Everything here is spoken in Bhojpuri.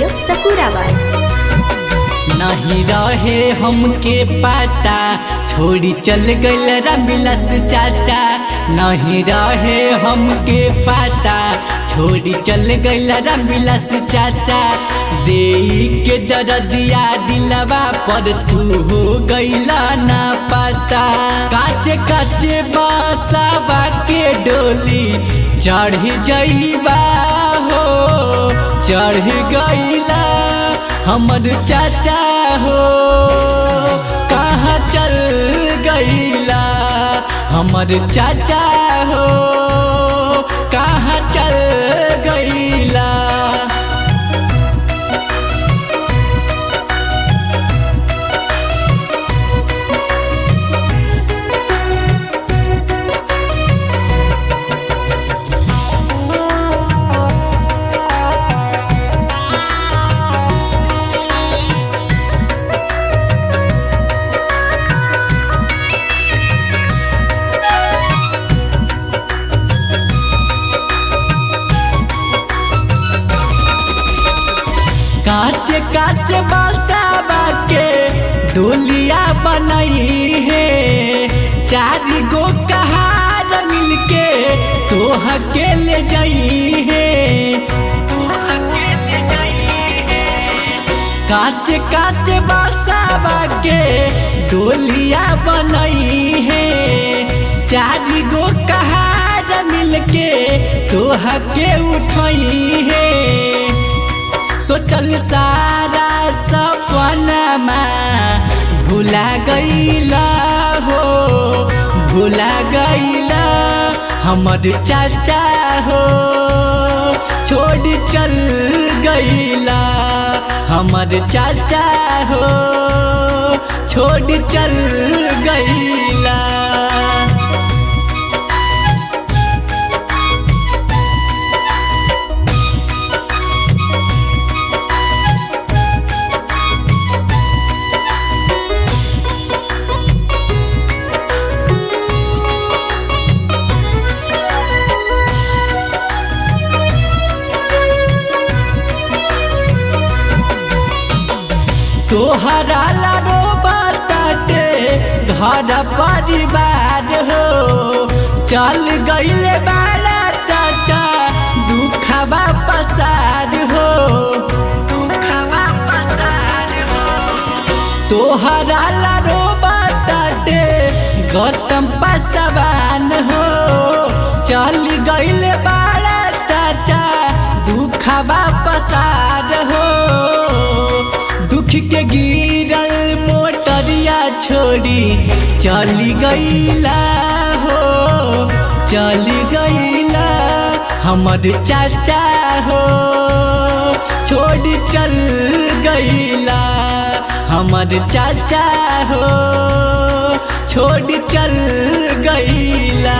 स्टूडियो सकूराबाद। नहीं रहे हमके पता छोड़ी चल गइल रामविलास चाचा। नहीं रहे हमके पता छोड़ी चल गइल रामविलास चाचा। देई के दर्दिया दिलवा पर तू हो गइला ना पता। काचे काचे बासावा के डोली चढ़ जइबा हो, चढ़ गइला हमर चाचा हो। कहाँ चल गइला हमर चाचा हो, कहाँ चल गइला। काचे काचे बासावा के डोलिया बनई है। चारी गो कहार मिलके तोह के ले जाई है। काचे काचे बासावा के डोलिया बनई है। चारी गो कहार मिलके तोह के उठई है। सोचल सारा सपनमा भुला गइला हो, भुला गइला हमर चाचा हो। छोड़ चल गइला हमर चाचा हो, छोड़ चल गइला। तोहरा लाडो बताते घर परिवार हो। चल गइले बाला चाचा दुखवा पसार हो, दुखवा पसार हो। तोहरा लाडो बताते गौतम पासवान हो। चल गइले बाला चाचा दुखवा पसार हो। दुख के गिरल मोटरिया छोड़ी चली गइला हो, चली गइला हमर चाचा हो। छोड़ चल गइला हमर चाचा हो, छोड़ चल गइला।